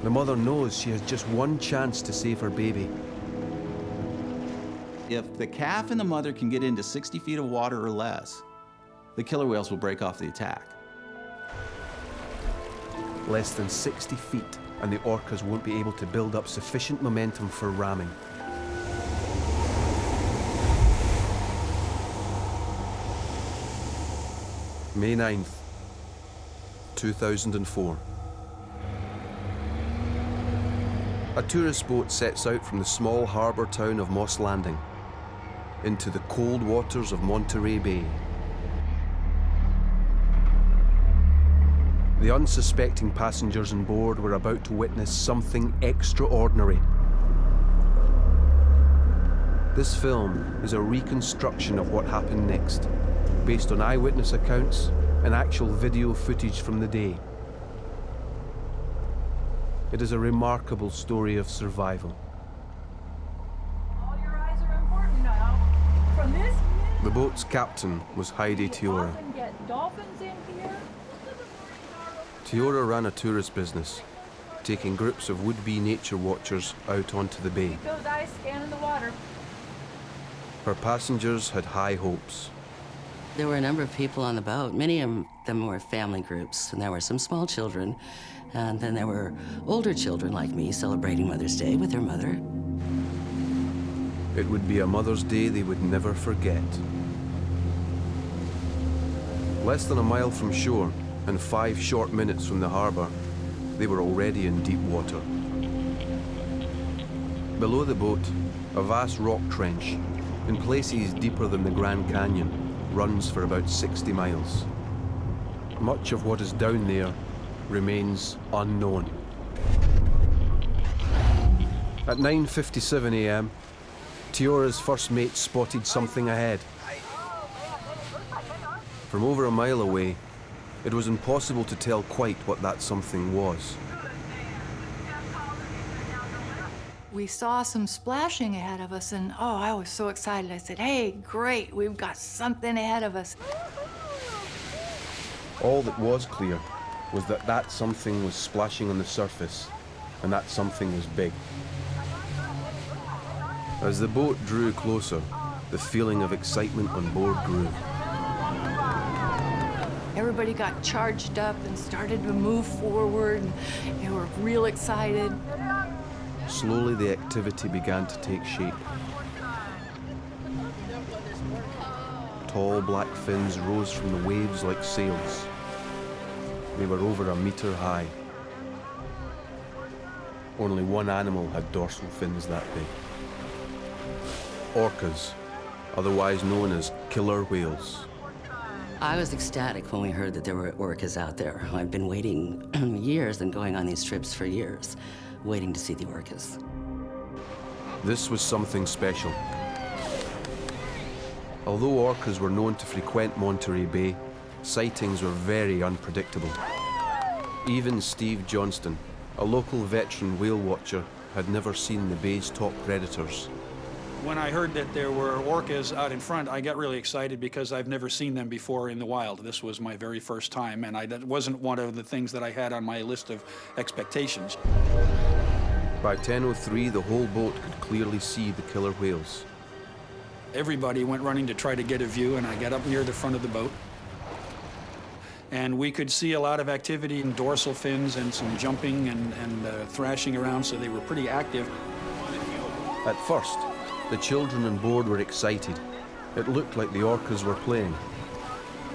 The mother knows she has just one chance to save her baby. If the calf and the mother can get into 60 feet of water or less, the killer whales will break off the attack. Less than 60 feet, and the orcas won't be able to build up sufficient momentum for ramming. May 9th, 2004. A tourist boat sets out from the small harbour town of Moss Landing into the cold waters of Monterey Bay. The unsuspecting passengers on board were about to witness something extraordinary. This film is a reconstruction of what happened next, based on eyewitness accounts and actual video footage from the day. It is a remarkable story of survival. All your eyes are important now. From this minute, The boat's captain was Heidi you Tiora. often get dolphins in here. Tiora ran a tourist business, taking groups of would-be nature watchers out onto the bay. Keep those eyes scanning the water. Her passengers had high hopes. There were a number of people on the boat. Many of them were family groups, and there were some small children. And then there were older children like me celebrating Mother's Day with their mother. It would be a Mother's Day they would never forget. Less than a mile from shore and 5 short minutes from the harbour, they were already in deep water. Below the boat, a vast rock trench, in places deeper than the Grand Canyon, runs for about 60 miles. Much of what is down there remains unknown. At 9:57 a.m., Tiora's first mate spotted something ahead. From over a mile away, it was impossible to tell quite what that something was. We saw some splashing ahead of us, and oh, I was so excited. I said, hey, great, we've got something ahead of us. All that was clear was that that something was splashing on the surface, and that something was big. As the boat drew closer, the feeling of excitement on board grew. Everybody got charged up and started to move forward, and they were real excited. Slowly, the activity began to take shape. Tall black fins rose from the waves like sails. They were over a metre high. Only one animal had dorsal fins that big. Orcas, otherwise known as killer whales. I was ecstatic when we heard that there were orcas out there. I've been waiting years and going on these trips for years, waiting to see the orcas. This was something special. Although orcas were known to frequent Monterey Bay, sightings were very unpredictable. Even Steve Johnston, a local veteran whale watcher, had never seen the bay's top predators. When I heard that there were orcas out in front, I got really excited because I've never seen them before in the wild. This was my very first time, and that wasn't one of the things that I had on my list of expectations. By 10:03, the whole boat could clearly see the killer whales. Everybody went running to try to get a view, and I got up near the front of the boat. And we could see a lot of activity in dorsal fins and some jumping and thrashing around, so they were pretty active. At first, the children on board were excited. It looked like the orcas were playing.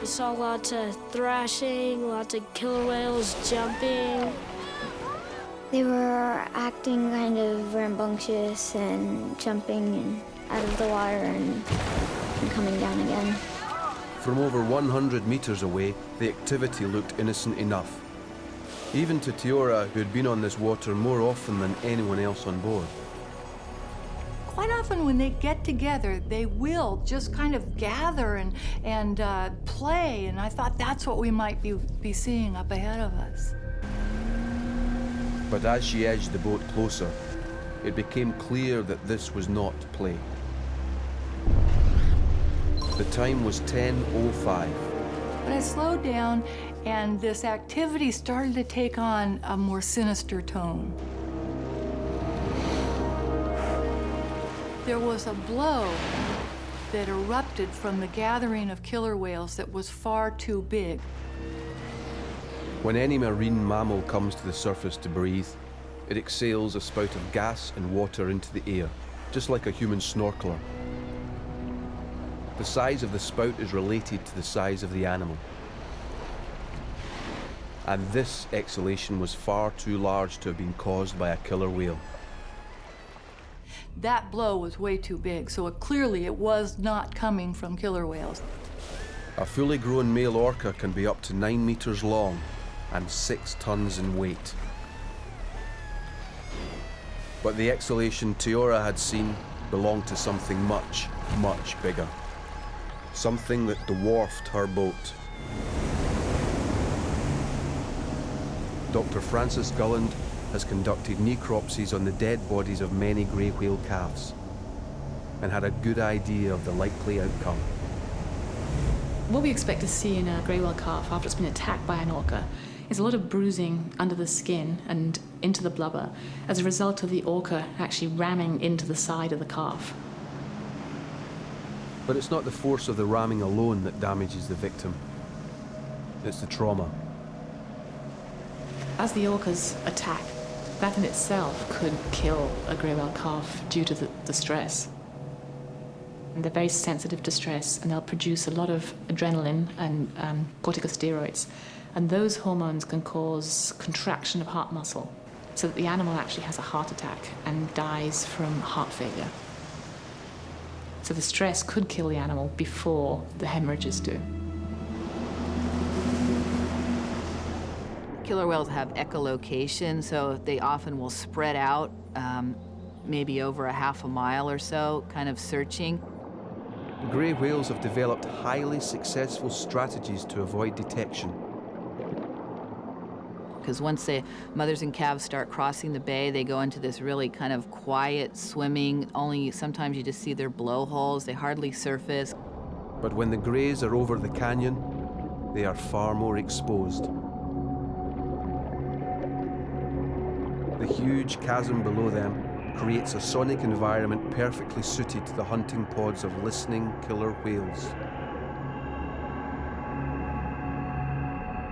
We saw lots of thrashing, lots of killer whales jumping. They were acting kind of rambunctious and jumping and out of the water and coming down again. From over 100 meters away, the activity looked innocent enough. Even to Tiora, who had been on this water more often than anyone else on board. Quite often when they get together, they will just kind of gather and play, and I thought that's what we might be seeing up ahead of us. But as she edged the boat closer, it became clear that this was not play. The time was 10:05, But I slowed down, and this activity started to take on a more sinister tone. There was a blow that erupted from the gathering of killer whales that was far too big. When any marine mammal comes to the surface to breathe, it exhales a spout of gas and water into the air, just like a human snorkeler. The size of the spout is related to the size of the animal. And this exhalation was far too large to have been caused by a killer whale. That blow was way too big, so clearly it was not coming from killer whales. A fully grown male orca can be up to 9 meters long and 6 tons in weight. But the exhalation Teora had seen belonged to something much, much bigger. Something that dwarfed her boat. Dr. Francis Gulland has conducted necropsies on the dead bodies of many grey whale calves and had a good idea of the likely outcome. What we expect to see in a grey whale calf after it's been attacked by an orca is a lot of bruising under the skin and into the blubber as a result of the orca actually ramming into the side of the calf. But it's not the force of the ramming alone that damages the victim. It's the trauma. As the orcas attack, that in itself could kill a grey whale calf due to the stress. And they're very sensitive to stress, and they'll produce a lot of adrenaline and corticosteroids. And those hormones can cause contraction of heart muscle, so that the animal actually has a heart attack and dies from heart failure. So the stress could kill the animal before the hemorrhages do. Killer whales have echolocation, so they often will spread out maybe over a half a mile or so, kind of searching. Grey whales have developed highly successful strategies to avoid detection. Because once the mothers and calves start crossing the bay, they go into this really kind of quiet swimming. Only sometimes you just see their blowholes. They hardly surface. But when the greys are over the canyon, they are far more exposed. The huge chasm below them creates a sonic environment perfectly suited to the hunting pods of listening killer whales.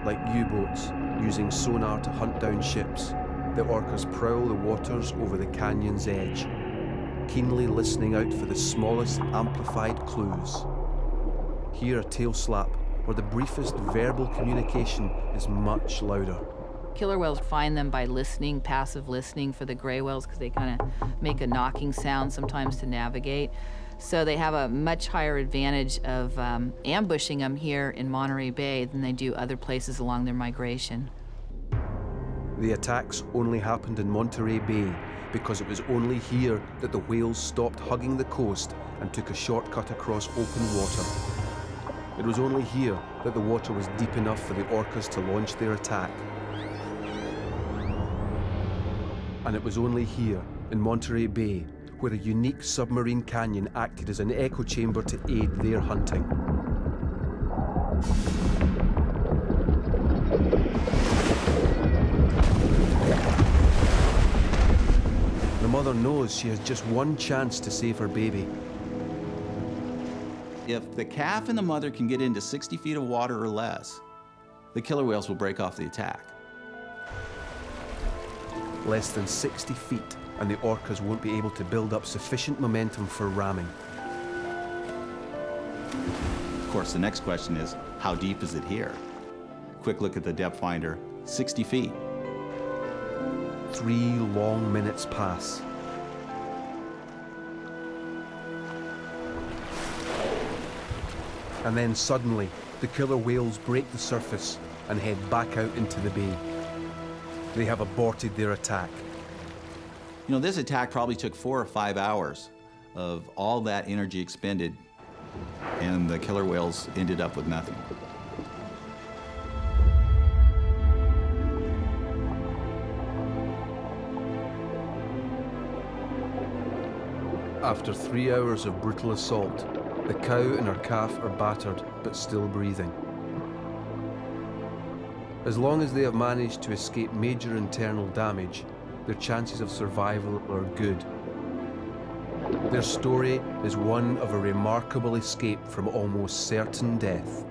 Like U-boats using sonar to hunt down ships, the orcas prowl the waters over the canyon's edge, keenly listening out for the smallest amplified clues. Here a tail slap or the briefest verbal communication is much louder. Killer whales find them by listening, passive listening for the gray whales, because they kind of make a knocking sound sometimes to navigate. So they have a much higher advantage of ambushing them here in Monterey Bay than they do other places along their migration. The attacks only happened in Monterey Bay because it was only here that the whales stopped hugging the coast and took a shortcut across open water. It was only here that the water was deep enough for the orcas to launch their attack. And it was only here, in Monterey Bay, where a unique submarine canyon acted as an echo chamber to aid their hunting. The mother knows she has just one chance to save her baby. If the calf and the mother can get into 60 feet of water or less, the killer whales will break off the attack. Less than 60 feet, and the orcas won't be able to build up sufficient momentum for ramming. Of course, the next question is, how deep is it here? Quick look at the depth finder, 60 feet. 3 long minutes pass. And then suddenly, the killer whales break the surface and head back out into the bay. They have aborted their attack. You know, this attack probably took 4 or 5 hours of all that energy expended, and the killer whales ended up with nothing. After 3 hours of brutal assault, the cow and her calf are battered but still breathing. As long as they have managed to escape major internal damage, their chances of survival are good. Their story is one of a remarkable escape from almost certain death.